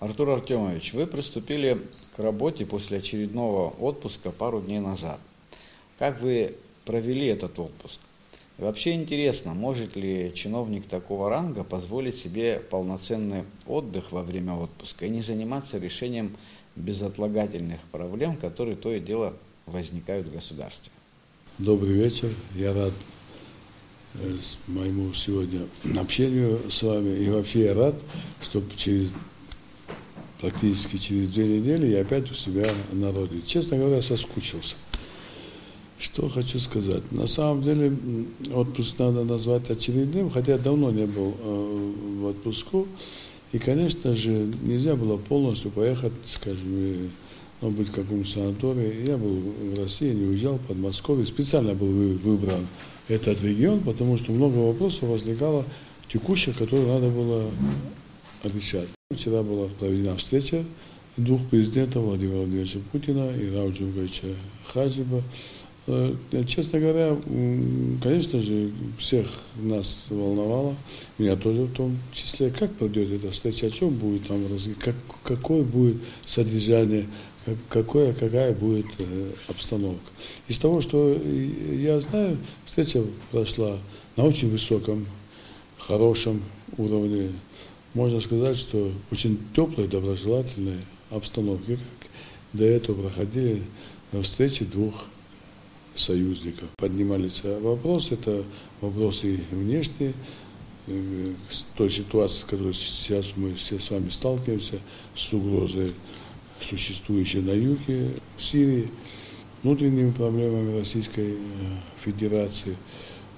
Артур Артемович, вы приступили к работе после очередного отпуска пару дней назад. Как вы провели этот отпуск? И вообще интересно, может ли чиновник такого ранга позволить себе полноценный отдых во время отпуска и не заниматься решением безотлагательных проблем, которые то и дело возникают в государстве? Добрый вечер. Я рад моему сегодня общению с вами. И вообще я рад, что практически через 2 недели я опять у себя на родине. Честно говоря, соскучился. Что хочу сказать. На самом деле отпуск надо назвать очередным, хотя давно не был в отпуску. И, конечно же, нельзя было полностью поехать, скажем, быть в каком-то санатории. Я был в России, не уезжал, в Подмосковье. Специально был выбран этот регион, потому что много вопросов возникало текущих, которые надо было решать. Вчера была проведена встреча двух президентов, Владимира Владимировича Путина и Рауля Джумгаевича Хаджиба. Честно говоря, конечно же, всех нас волновало, меня тоже в том числе, как пройдет эта встреча, о чем будет там, какое будет содержание, какая будет обстановка. Из того, что я знаю, встреча прошла на очень высоком, хорошем уровне. Можно сказать, что очень теплая, доброжелательная обстановка, как до этого проходили встречи двух союзников. Поднимались вопросы, это вопросы внешние, с той ситуации, в которой сейчас мы все с вами сталкиваемся, с угрозой, существующей на юге, в Сирии, внутренними проблемами Российской Федерации,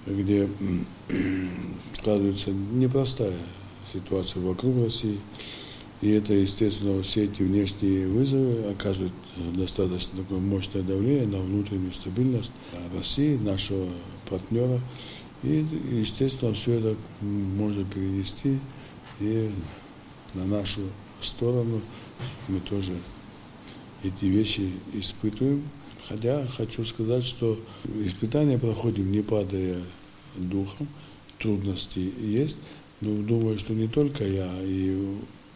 где складывается непростая ситуация вокруг России. И это, естественно, все эти внешние вызовы оказывают достаточно такое мощное давление на внутреннюю стабильность России, нашего партнера. И, естественно, все это можно перенести и на нашу сторону. Мы тоже эти вещи испытываем. Хотя хочу сказать, что испытания проходим, не падая духом. Трудности есть. Но думаю, что не только я, и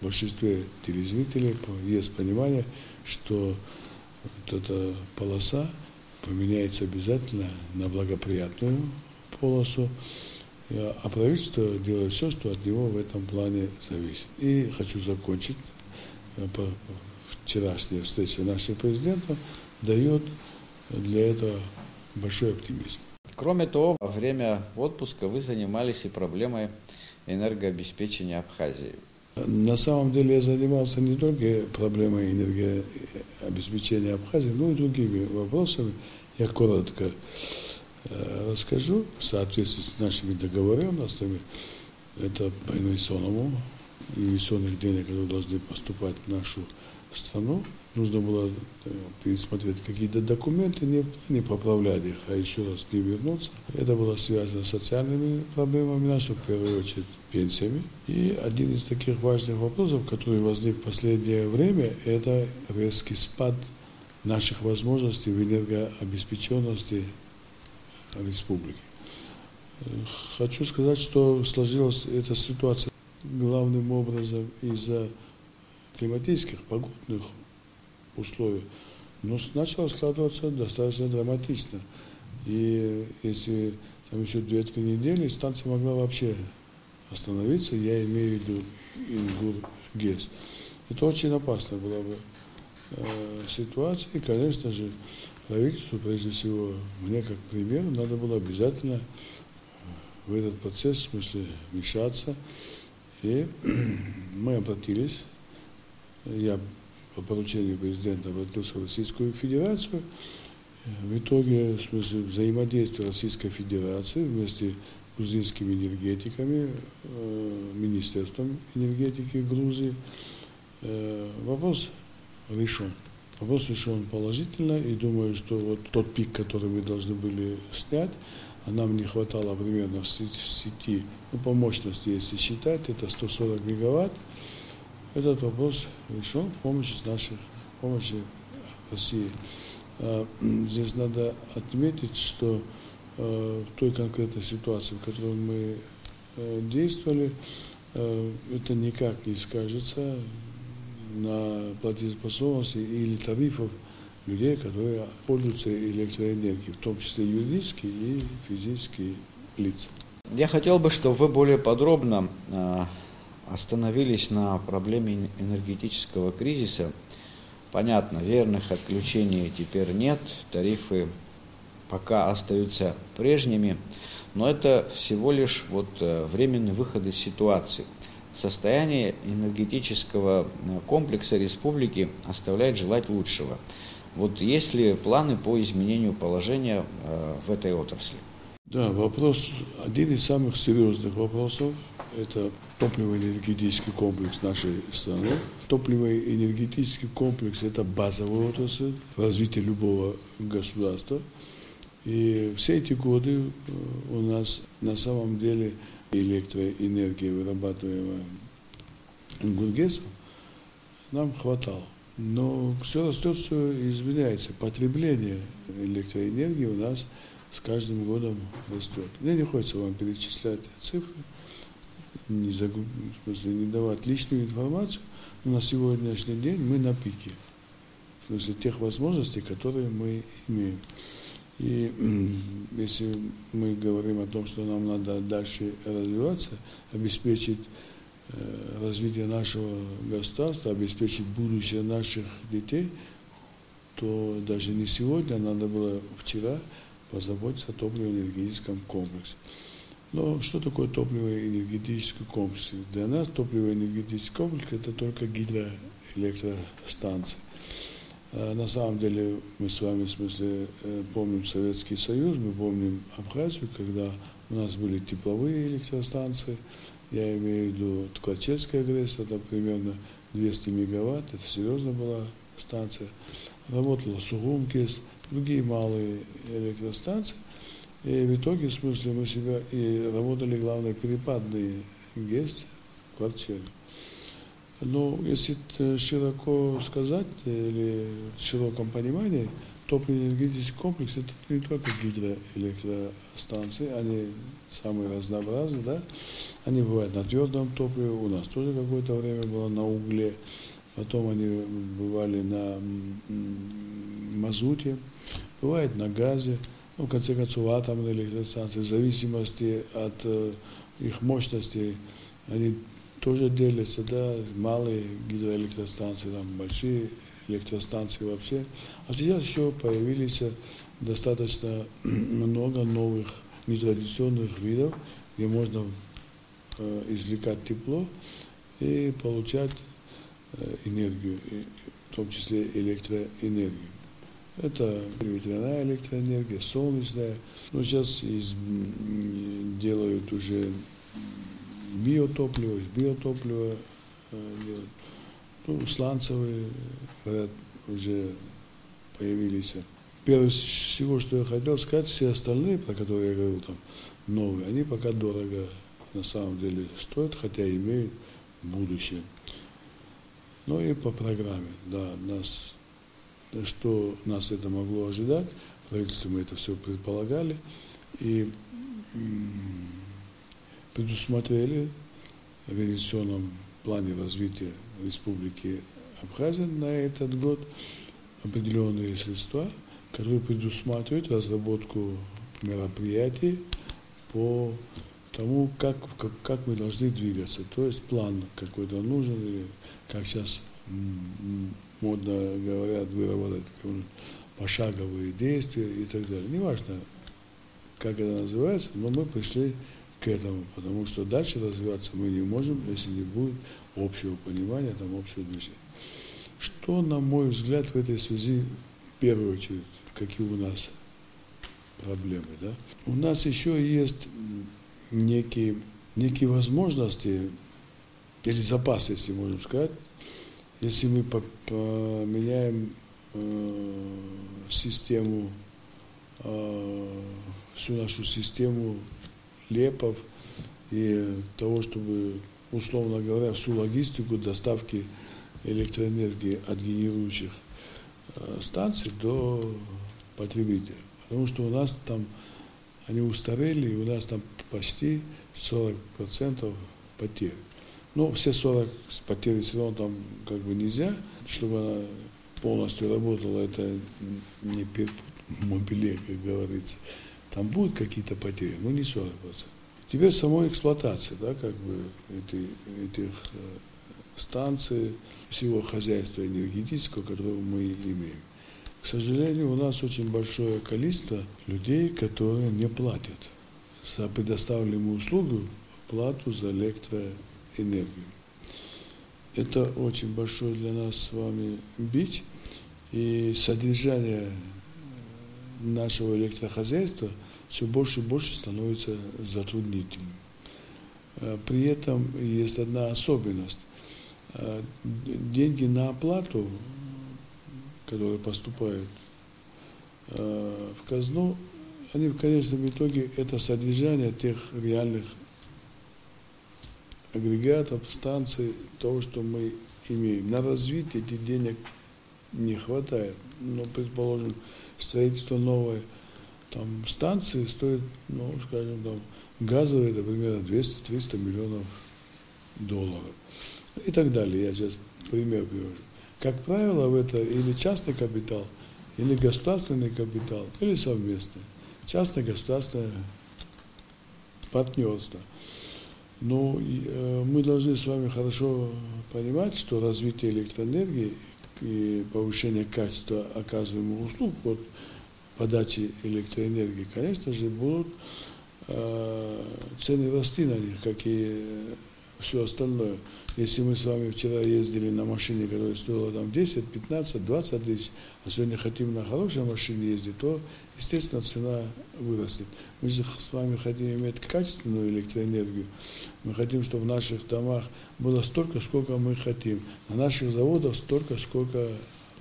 в большинстве телезрителей есть понимание, что вот эта полоса поменяется обязательно на благоприятную полосу, а правительство делает все, что от него в этом плане зависит. И хочу закончить. Вчерашняя встреча наших президентов дает для этого большой оптимизм. Кроме того, во время отпуска вы занимались и проблемой энергообеспечения Абхазии. На самом деле я занимался не только проблемой энергообеспечения Абхазии, но и другими вопросами. Я коротко расскажу в соответствии с нашими договоренностями. Это по инвестиционному, инвестиционных денег, которые должны поступать в нашу страну. Нужно было пересмотреть какие-то документы, не поправлять их, а еще раз к ним вернуться. Это было связано с социальными проблемами наших, в первую очередь, пенсиями. И один из таких важных вопросов, который возник в последнее время, это резкий спад наших возможностей в энергообеспеченности республики. Хочу сказать, что сложилась эта ситуация главным образом из-за климатических, погодных условий, но начало складываться достаточно драматично. И если там еще 2-3 недели, станция могла вообще остановиться, я имею в виду Ингур-ГЭС. Это очень опасная была бы ситуация. И, конечно же, правительству, прежде всего, мне как примеру, надо было обязательно в этот процесс, в смысле, вмешаться. И мы обратились. Я по поручению президента обратился в Российскую Федерацию. В итоге, в смысле, взаимодействия Российской Федерации вместе с грузинскими энергетиками, Министерством энергетики Грузии, вопрос решен. Вопрос решен положительно, и думаю, что вот тот пик, который мы должны были снять, а нам не хватало примерно в сети, по мощности, если считать, это 140 мегаватт. Этот вопрос решен с помощью России. Здесь надо отметить, что в той конкретной ситуации, в которой мы действовали, это никак не скажется на платежеспособности или тарифов людей, которые пользуются электроэнергией, в том числе юридические и физические лица. Я хотел бы, чтобы вы более подробно остановились на проблеме энергетического кризиса. Понятно, верных отключений теперь нет, тарифы пока остаются прежними, но это всего лишь временный выход из ситуации. Состояние энергетического комплекса республики оставляет желать лучшего. Есть ли планы по изменению положения в этой отрасли? Да, вопрос, один из самых серьезных вопросов, это топливо-энергетический комплекс нашей страны. Топливо-энергетический комплекс – это базовая отрасль развития любого государства. И все эти годы у нас на самом деле электроэнергия, вырабатываемая ГУРГЭСом, нам хватало. Но все растет, все изменяется. Потребление электроэнергии у нас с каждым годом растет. Мне не хочется вам перечислять цифры, не давать лишнюю информацию, но на сегодняшний день мы на пике. В смысле тех возможностей, которые мы имеем. И если мы говорим о том, что нам надо дальше развиваться, обеспечить развитие нашего государства, обеспечить будущее наших детей, то даже не сегодня, надо было вчера позаботиться о топливо-энергетическом комплексе. Но что такое топливо-энергетический комплекс? Для нас топливо-энергетический комплекс – это только гидроэлектростанции. На самом деле мы с вами помним Советский Союз, мы помним Абхазию, когда у нас были тепловые электростанции. Я имею в виду Ткачевская ГРЭС, это примерно 200 мегаватт, это серьезно была станция. Работала Сугум-ГЭС, другие малые электростанции. И в итоге, мы себя и работали, главное, перепадные ГЭС в квартире. Но если широко сказать, или в широком понимании, топливо-энергетический комплекс – это не только гидроэлектростанции, они самые разнообразные, да? Они бывают на твердом топливе, у нас тоже какое-то время было на угле, потом они бывали на мазуте, бывает на газе, в конце концов атомные электростанции, в зависимости от их мощности, они тоже делятся, да, малые гидроэлектростанции, там большие электростанции вообще. А сейчас еще появились достаточно много новых нетрадиционных видов, где можно извлекать тепло и получать энергию, в том числе электроэнергию. Это ветряная электроэнергия, солнечная. Но сейчас делают уже биотопливо, из биотоплива делают. Сланцевые, говорят, уже появились. Первое всего, что я хотел сказать, все остальные, про которые я говорил, там, новые, они пока дорого на самом деле стоят, хотя имеют будущее. Но и по программе, да, что нас это могло ожидать, правительство мы это все предполагали и предусмотрели в инвестиционном плане развития Республики Абхазия на этот год определенные средства, которые предусматривают разработку мероприятий по тому, как мы должны двигаться. То есть план какой-то нужен, или, как сейчас модно говорят, выработать пошаговые действия и так далее. Неважно, как это называется, но мы пришли к этому, потому что дальше развиваться мы не можем, если не будет общего понимания, общего движения. Что, на мой взгляд, в этой связи, в первую очередь, какие у нас проблемы, да? У нас еще есть некие возможности, или запасы, если можем сказать, если мы поменяем систему, всю нашу систему ЛЕПов и того, чтобы, условно говоря, всю логистику доставки электроэнергии от генерирующих станций до потребителя. Потому что у нас там они устарели, и у нас там почти 40% потерь. Но все 40 потери все равно там как бы нельзя, чтобы она полностью работала, это не перпут как говорится. Там будут какие-то потери, но не 40%. Теперь самой эксплуатации, да, как бы этих станций, всего хозяйства энергетического, которое мы имеем. К сожалению, у нас очень большое количество людей, которые не платят за предоставленную услугу, плату за электроэнергию. Это очень большой для нас с вами бич, и содержание нашего электрохозяйства все больше и больше становится затруднительным. При этом есть одна особенность. Деньги на оплату, которые поступают в казну, они в конечном итоге это содержание тех реальных агрегатов, станций, того, что мы имеем. На развитие этих денег не хватает. Но, предположим, строительство новой там, станции стоит, ну, скажем, там, газовые, это примерно 200-300 миллионов долларов. И так далее. Я сейчас пример привожу. Как правило, в это или частный капитал, или государственный капитал, или совместный. Частно-государственное партнерство. Но мы должны с вами хорошо понимать, что развитие электроэнергии и повышение качества оказываемых услуг от подачи электроэнергии, конечно же, будут цены расти на них, как и все остальное. Если мы с вами вчера ездили на машине, которая стоила там 10, 15, 20 тысяч, а сегодня хотим на хорошей машине ездить, то, естественно, цена вырастет. Мы же с вами хотим иметь качественную электроэнергию. Мы хотим, чтобы в наших домах было столько, сколько мы хотим. На наших заводах столько, сколько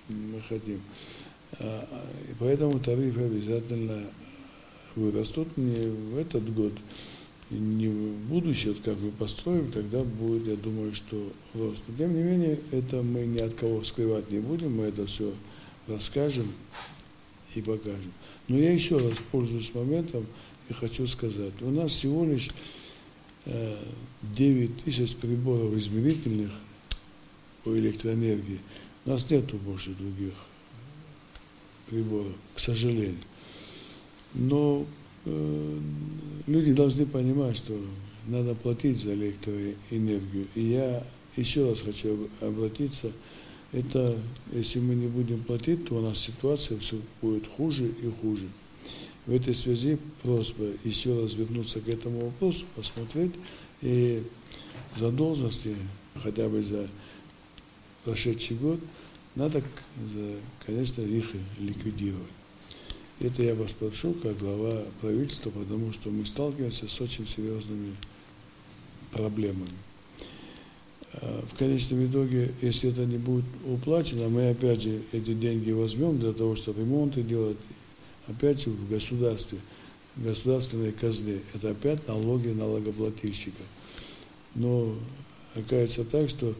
мы хотим. И поэтому тарифы обязательно вырастут не в этот год, не в будущее, вот как мы построим, тогда будет, я думаю, что рост. Но, тем не менее, это мы ни от кого скрывать не будем, мы это все расскажем и покажем. Но я еще раз пользуюсь моментом и хочу сказать, у нас всего лишь 9 тысяч приборов измерительных по электроэнергии. У нас нету больше других приборов, к сожалению. Но люди должны понимать, что надо платить за электроэнергию. И я еще раз хочу обратиться, это если мы не будем платить, то у нас ситуация все будет хуже и хуже. В этой связи просьба еще раз вернуться к этому вопросу, посмотреть и задолженности, хотя бы за прошедший год, надо, конечно, их ликвидировать. Это я вас прошу, как глава правительства, потому что мы сталкиваемся с очень серьезными проблемами. В конечном итоге, если это не будет уплачено, мы опять же эти деньги возьмем для того, чтобы ремонты делать, опять же в государстве, государственной казне. Это опять налоги налогоплательщика. Но оказывается так, что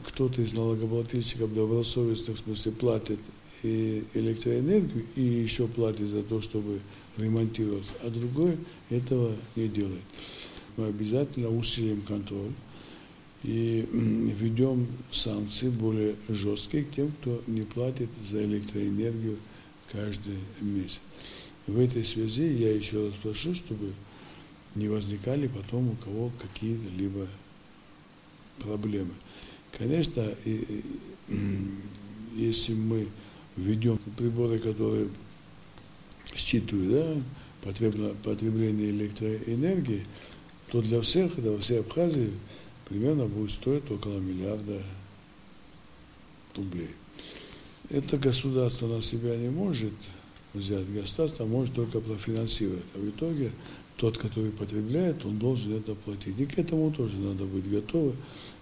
кто-то из налогоплательщиков добросовестно, в смысле, платит и электроэнергию, и еще платит за то, чтобы ремонтировать, а другой этого не делает. Мы обязательно усилим контроль и введем санкции более жесткие к тем, кто не платит за электроэнергию каждый месяц. В этой связи я еще раз прошу, чтобы не возникали потом у кого какие-либо проблемы. Конечно, если мы введем приборы, которые считывают, да, потребление электроэнергии, то для всех, это во всей Абхазии, примерно будет стоить около миллиарда рублей. Это государство на себя не может взять, государство может только профинансировать, а в итоге тот, который потребляет, он должен это платить. И к этому тоже надо быть готовы.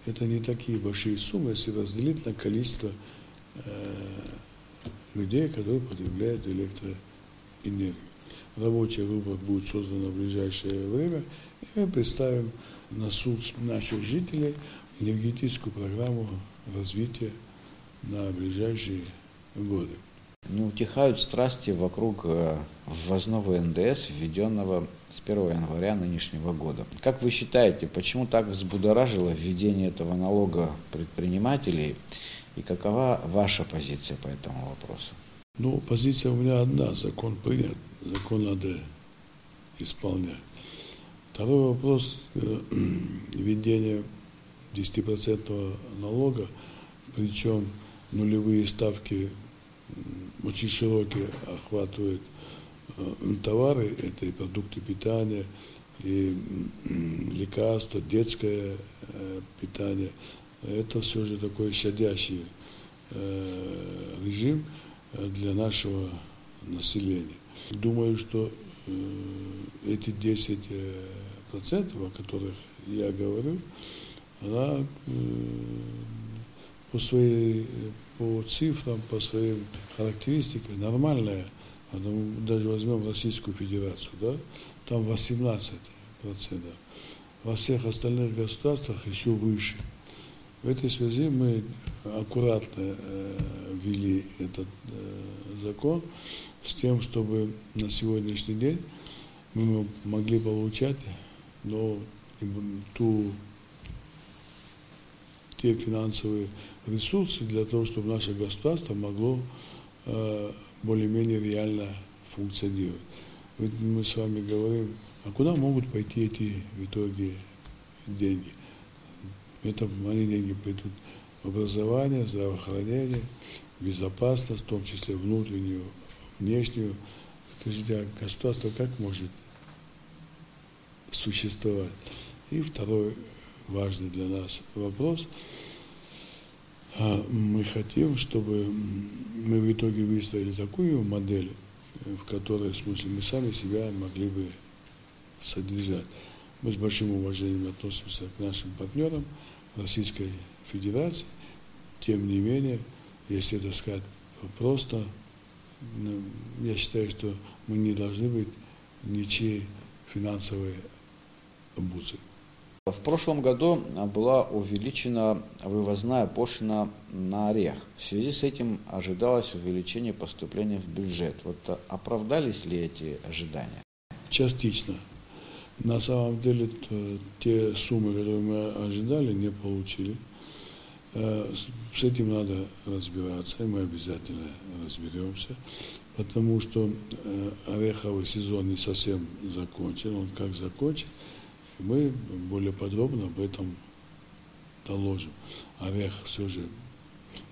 Это не такие большие суммы, если разделить на количество людей, которые потребляют электроэнергию. Рабочая группа будет создана в ближайшее время, и мы представим на суд наших жителей энергетическую программу развития на ближайшие годы. Не утихают страсти вокруг ввозного НДС, введенного с 1 января нынешнего года. Как вы считаете, почему так взбудоражило введение этого налога предпринимателей и какова ваша позиция по этому вопросу? Ну, позиция у меня одна, закон принят, закон надо исполнять. Второй вопрос, введение 10% налога, причем нулевые ставки очень широкие, охватывают товары, это и продукты питания, и лекарства, детское питание. Это все же такой щадящий режим для нашего населения. Думаю, что эти 10%, о которых я говорю, она по цифрам, по своим характеристикам нормальная. Даже возьмем Российскую Федерацию, да, там 18%. Во всех остальных государствах еще выше. В этой связи мы аккуратно ввели этот закон с тем, чтобы на сегодняшний день мы могли получать те финансовые ресурсы для того, чтобы наше государство могло более-менее реально функционировать. Ведь мы с вами говорим, а куда могут пойти эти в итоге деньги? Они деньги пойдут в образование, здравоохранение, безопасность, в том числе внутреннюю, внешнюю. Скажите, а государство как может существовать? И второй важный для нас вопрос. Мы хотим, чтобы мы в итоге выстроили такую модель, в которой, в смысле, мы сами себя могли бы содержать. Мы с большим уважением относимся к нашим партнерам Российской Федерации. Тем не менее, если это сказать просто, я считаю, что мы не должны быть ничьей финансовой обузой. В прошлом году была увеличена вывозная пошлина на орех. В связи с этим ожидалось увеличение поступления в бюджет. Вот оправдались ли эти ожидания? Частично. На самом деле те суммы, которые мы ожидали, не получили. С этим надо разбираться, и мы обязательно разберемся, потому что ореховый сезон не совсем закончен. Он как закончен, мы более подробно об этом доложим. Орех все же,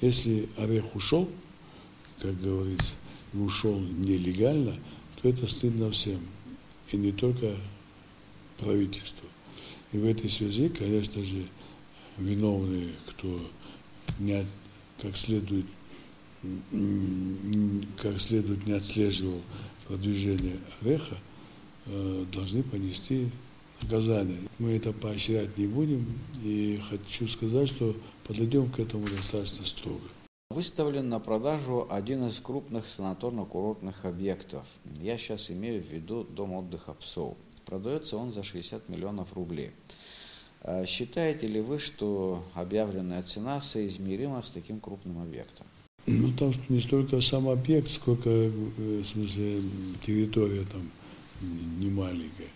если орех ушел, как говорится, и ушел нелегально, то это стыдно всем, и не только правительству. И в этой связи, конечно же, виновные, кто как следует не отслеживал продвижение ореха, должны понести наказание. Мы это поощрять не будем, и хочу сказать, что подойдем к этому достаточно строго. Выставлен на продажу один из крупных санаторно-курортных объектов. Я сейчас имею в виду дом отдыха Псоу. Продается он за 60 миллионов рублей. Считаете ли вы, что объявленная цена соизмерима с таким крупным объектом? Ну, там не столько сам объект, сколько, в смысле, территория там не маленькая.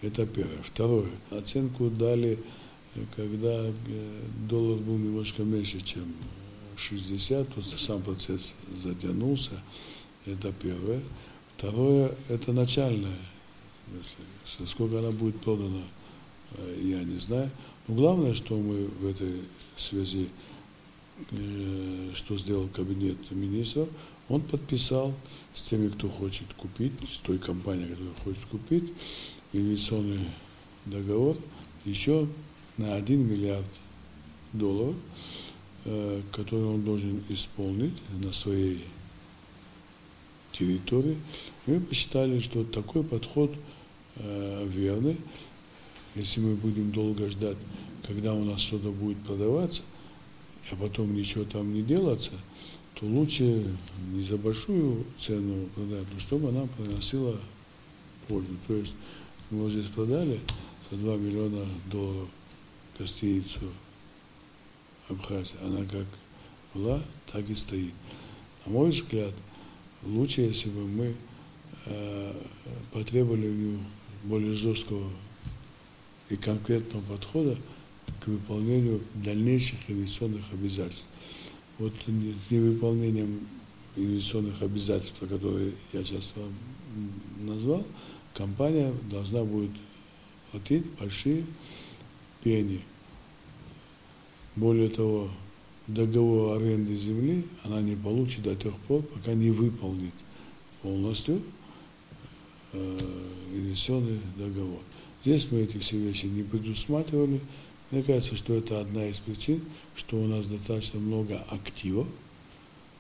Это первое. Второе. Оценку дали, когда доллар был немножко меньше, чем 60, то сам процесс затянулся. Это первое. Второе, это начальное. Сколько она будет продана, я не знаю. Но главное, что мы в этой связи, что сделал кабинет министров, он подписал с теми, кто хочет купить, с той компанией, которая хочет купить, инвестиционный договор еще на 1 миллиард долларов, который он должен исполнить на своей территории. Мы посчитали, что такой подход верный. Если мы будем долго ждать, когда у нас что-то будет продаваться, а потом ничего там не делаться, то лучше не за большую цену продать, но чтобы она приносила пользу. То есть мы вот здесь продали за 2 миллиона долларов гостиницу Абхазии. Она как была, так и стоит. На мой взгляд, лучше, если бы мы потребовали у него более жесткого и конкретного подхода к выполнению дальнейших инвестиционных обязательств. Вот с невыполнением инвестиционных обязательств, которые я сейчас вам назвал, компания должна будет платить большие пени. Более того, договор аренды земли она не получит до тех пор, пока не выполнит полностью инвестиционный договор. Здесь мы эти все вещи не предусматривали. Мне кажется, что это одна из причин, что у нас достаточно много активов,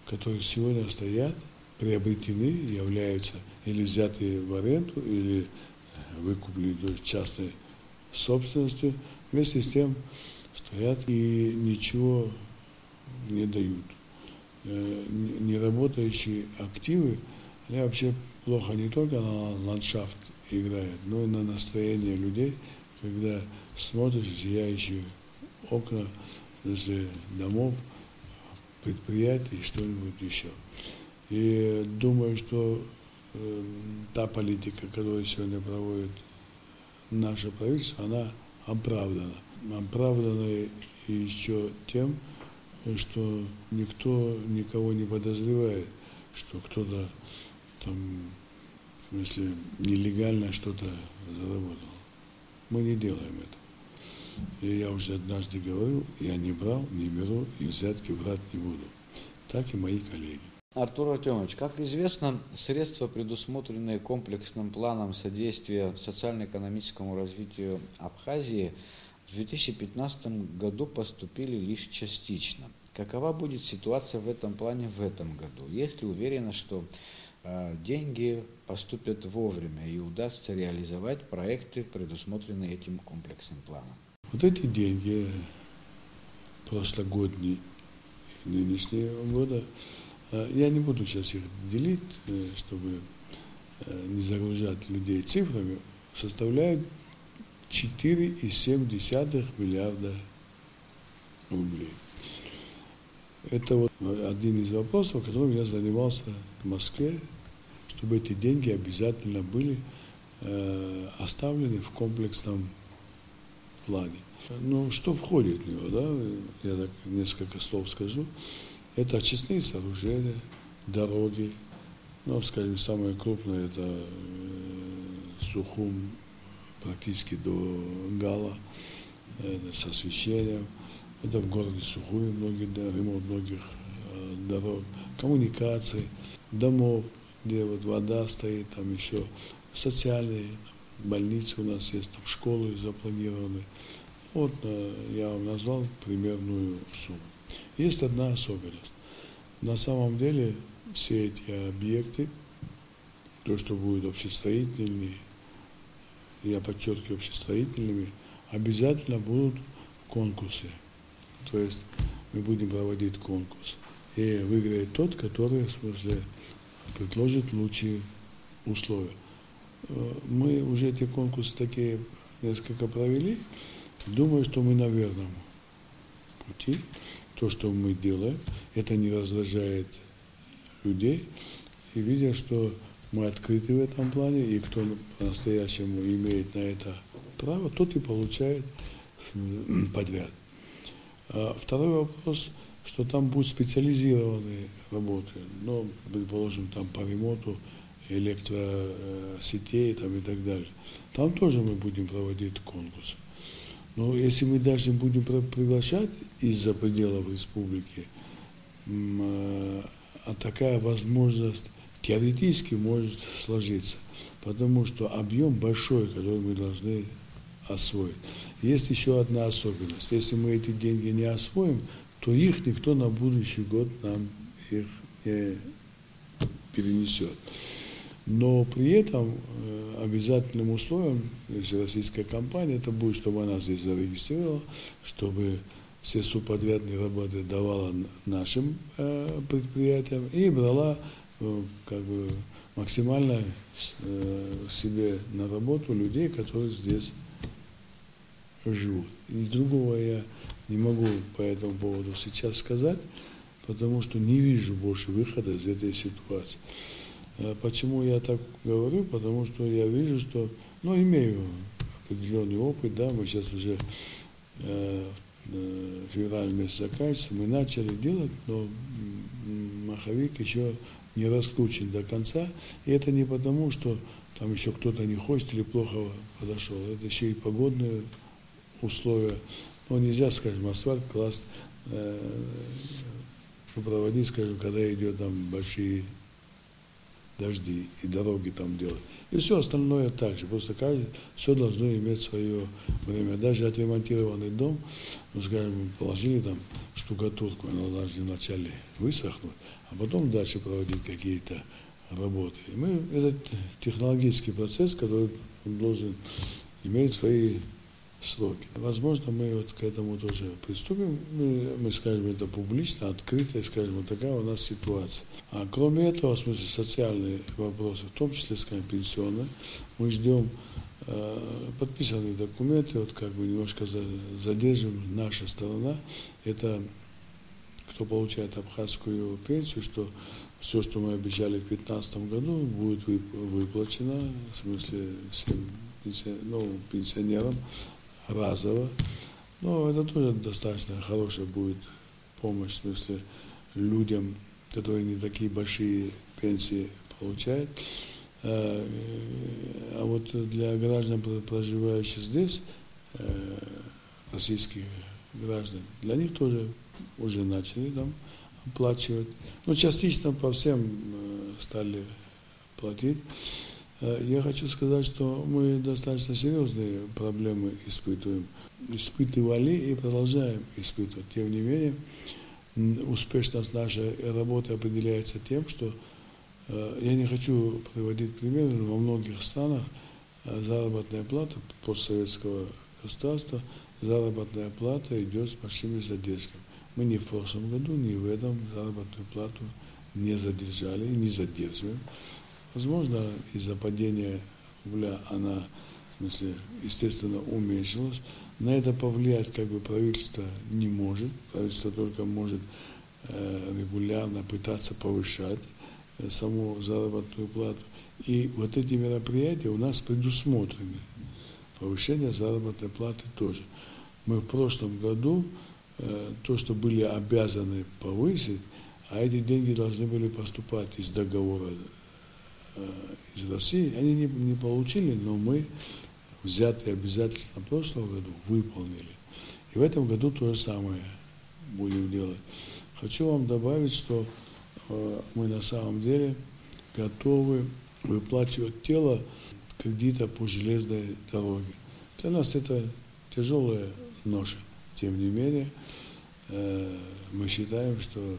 которые сегодня стоят, приобретены, являются или взяты в аренду, или выкуплены частной собственностью, вместе с тем стоят и ничего не дают. Неработающие активы, они вообще плохо не только на ландшафт играют, но и на настроение людей, когда смотришь в зияющие окна, если домов, предприятий и что-нибудь еще. И думаю, что та политика, которую сегодня проводит наше правительство, она оправдана. Оправдана еще тем, что никто никого не подозревает, что кто-то там, в смысле, нелегально что-то заработал. Мы не делаем это. И я уже однажды говорил, я не брал, не беру и взятки брать не буду. Так и мои коллеги. Артур Артемович, как известно, средства, предусмотренные комплексным планом содействия социально-экономическому развитию Абхазии, в 2015 году поступили лишь частично. Какова будет ситуация в этом плане в этом году? Есть ли уверенность, что деньги поступят вовремя и удастся реализовать проекты, предусмотренные этим комплексным планом? Вот эти деньги прошлогодние и нынешнего года, я не буду сейчас их делить, чтобы не загружать людей цифрами, составляют 4,7 миллиарда рублей. Это вот один из вопросов, которым я занимался в Москве, чтобы эти деньги обязательно были оставлены в комплексном плане. Ну, что входит в него, да? Я так несколько слов скажу. Это очистные сооружения, дороги. Ну, скажем, самое крупное это Сухум, практически до Гала, это с освещением. Это в городе Сухуми ремонт многих дорог, коммуникаций, домов, где вот вода стоит, там еще социальные больницы у нас есть, там школы запланированы. Вот я вам назвал примерную сумму. Есть одна особенность. На самом деле все эти объекты, то, что будет общестроительными, я подчеркиваю, общестроительными, обязательно будут конкурсы. То есть мы будем проводить конкурс. И выиграет тот, который, в смысле, предложит лучшие условия. Мы уже эти конкурсы такие несколько провели. Думаю, что мы на верном пути. То, что мы делаем, это не раздражает людей. И видя, что мы открыты в этом плане, и кто по-настоящему имеет на это право, тот и получает подряд. Второй вопрос, что там будут специализированные работы, ну, предположим, там по ремонту электросетей там, и так далее. Там тоже мы будем проводить конкурс. Но если мы даже будем приглашать из-за пределов республики, такая возможность теоретически может сложиться, потому что объем большой, который мы должны освоить. Есть еще одна особенность. Если мы эти деньги не освоим, то их никто на будущий год нам их не перенесет. Но при этом обязательным условием, если российская компания, это будет, чтобы она здесь зарегистрировала, чтобы все субподрядные работы давала нашим предприятиям и брала как бы максимально себе на работу людей, которые здесь живут. И другого я не могу по этому поводу сейчас сказать, потому что не вижу больше выхода из этой ситуации. Почему я так говорю? Потому что я вижу, что, имею определенный опыт, да, мы сейчас уже февраль месяц заканчивается, мы начали делать, но маховик еще не раскручен до конца, и это не потому, что там еще кто-то не хочет или плохо подошел, это еще и погодные условия, нельзя, скажем, асфальт класть, проводить, скажем, когда идет там большие дожди и дороги там делать. И все остальное также. Просто все должно иметь свое время. Даже отремонтированный дом, скажем, положили там штукатурку, она должна вначале высохнуть, а потом дальше проводить какие-то работы. Это технологический процесс, который должен иметь свои сроки. Возможно, мы к этому тоже приступим. Мы скажем это публично, открыто, и скажем, вот такая у нас ситуация. А кроме этого, в смысле, социальные вопросы, в том числе, скажем, пенсионные, мы ждем подписанные документы, немножко задержим наша сторона. Это кто получает абхазскую пенсию, что все, что мы обещали в 2015 году, будет выплачено, в смысле, всем пенсионерам разово. Но это тоже достаточно хорошая будет помощь, в смысле, людям, которые не такие большие пенсии получают. А вот для граждан, проживающих здесь, российских граждан, для них тоже уже начали там оплачивать. Частично по всем стали платить. Я хочу сказать, что мы достаточно серьезные проблемы испытывали и продолжаем испытывать. Тем не менее, успешность нашей работы определяется тем, что я не хочу приводить примеры, но во многих странах заработная плата постсоветского государства, заработная плата идет с большими задержками. Мы ни в прошлом году, ни в этом заработную плату не задержали и не задерживаем. Возможно, из-за падения рубля она, в смысле, естественно, уменьшилась. На это повлиять правительство не может. Правительство только может регулярно пытаться повышать саму заработную плату. И вот эти мероприятия у нас предусмотрены. Повышение заработной платы тоже. Мы в прошлом году то, что были обязаны повысить, а эти деньги должны были поступать из договора из России, они не получили, но мы взятые обязательства прошлого года выполнили. И в этом году то же самое будем делать. Хочу вам добавить, что мы на самом деле готовы выплачивать тело кредита по железной дороге. Для нас это тяжелая ноша. Тем не менее, мы считаем, что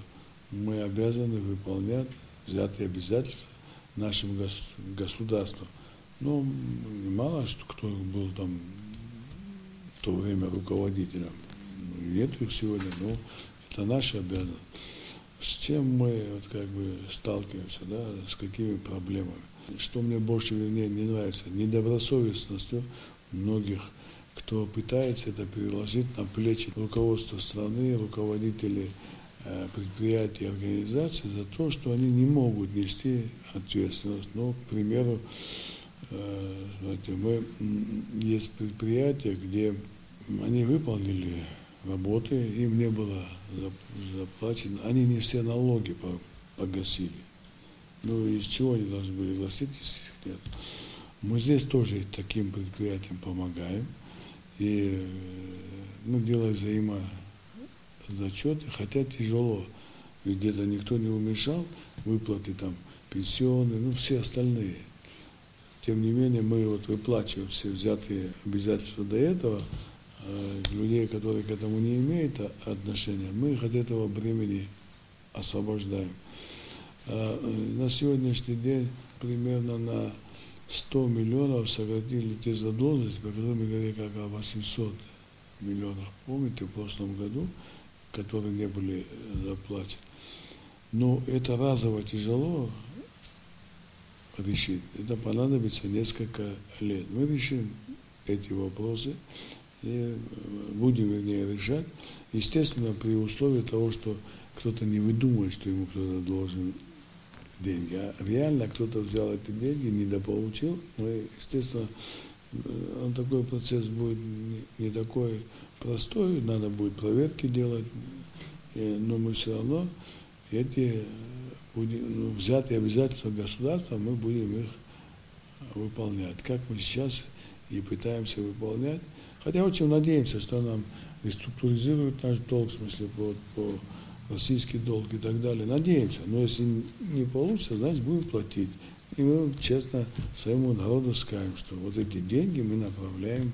мы обязаны выполнять взятые обязательства нашим государством. Мало что кто был там в то время руководителем. Нет их сегодня, но это наша обязанность. С чем мы сталкиваемся, с какими проблемами. Что мне больше, не нравится, недобросовестностью многих, кто пытается это переложить на плечи руководства страны, руководителей предприятий и организаций за то, что они не могут нести ответственность. К примеру, есть предприятия, где они выполнили работы, им не было заплачено, они не все налоги погасили. Из чего они должны были гасить, если их нет? Мы здесь тоже таким предприятиям помогаем, и мы делаем взаимозачеты, хотя тяжело, ведь где-то никто не уменьшал выплаты пенсионные, все остальные. Тем не менее, мы выплачиваем все взятые обязательства до этого, людей, которые к этому не имеют отношения, мы их от этого бремени освобождаем. На сегодняшний день примерно на 100 миллионов сократили те задолженности, по которым мы говорили как о 800 миллионах, помните, в прошлом году, которые не были заплачены. Но это разово тяжело решить. Это понадобится несколько лет. Мы решим эти вопросы и будем, решать, естественно, при условии того, что кто-то не выдумывает, что ему кто-то должен деньги, а реально кто-то взял эти деньги, недополучил, естественно, такой процесс будет не такой простой, надо будет проверки делать, но мы все равно эти взятые обязательства государства, мы будем их выполнять, как мы сейчас и пытаемся выполнять, хотя очень надеемся, что нам реструктуризируют наш долг, в смысле по российский долг и так далее, надеемся, но если не получится, значит будем платить. И мы честно своему народу скажем, что вот эти деньги мы направляем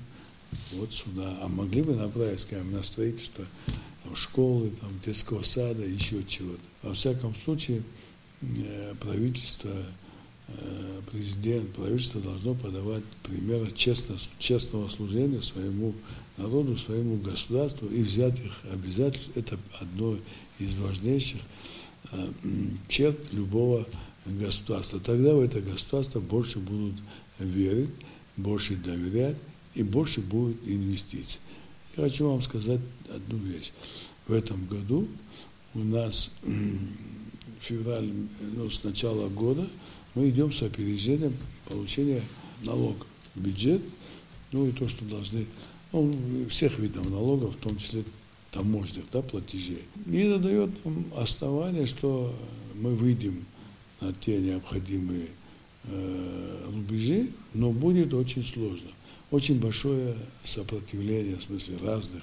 вот сюда, а могли бы направить, скажем, на строительство школы, там, детского сада, еще чего-то. Во всяком случае, правительство, правительство должно подавать пример честного служения своему народу, своему государству, и взять их обязательств. Это одно из важнейших черт любого государства. Тогда в это государство больше будут верить, больше доверять и больше будет инвестиций. Я хочу вам сказать одну вещь. В этом году у нас февраль, с начала года мы идем с опережением получения налогов в бюджет, и то, что должны, всех видов налогов, в том числе таможенных, платежей. И это дает нам основание, что мы выйдем на те необходимые рубежи, но будет очень сложно. Очень большое сопротивление, в смысле разных.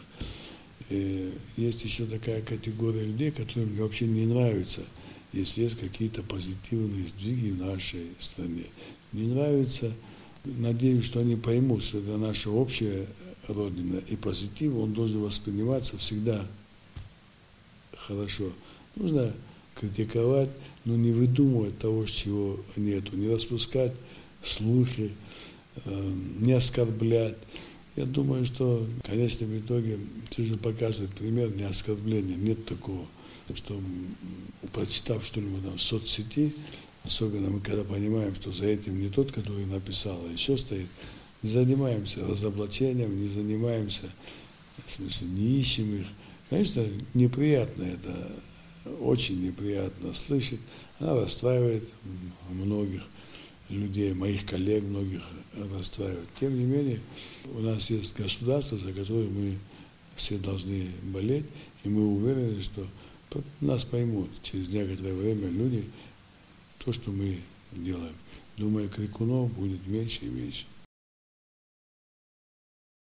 И есть еще такая категория людей, которым вообще не нравится, если есть какие-то позитивные сдвиги в нашей стране. Не нравится, надеюсь, что они поймут, что это наша общая Родина, и позитив, он должен восприниматься всегда хорошо. Нужно критиковать, но не выдумывать того, чего нету, не распускать слухи, не оскорблять. Я думаю, что в конечном итоге нужно показывать пример не оскорбления. Нет такого, что прочитав что-нибудь в соцсети, особенно мы когда понимаем, что за этим не тот, который написал, а еще стоит, не занимаемся разоблачением, не занимаемся, в смысле, не ищем их. Конечно, неприятно это, очень неприятно слышать. Она расстраивает многих людей, моих коллег, многих расстраивает. Тем не менее, у нас есть государство, за которое мы все должны болеть, и мы уверены, что нас поймут через некоторое время люди то, что мы делаем. Думаю, крикунов будет меньше и меньше.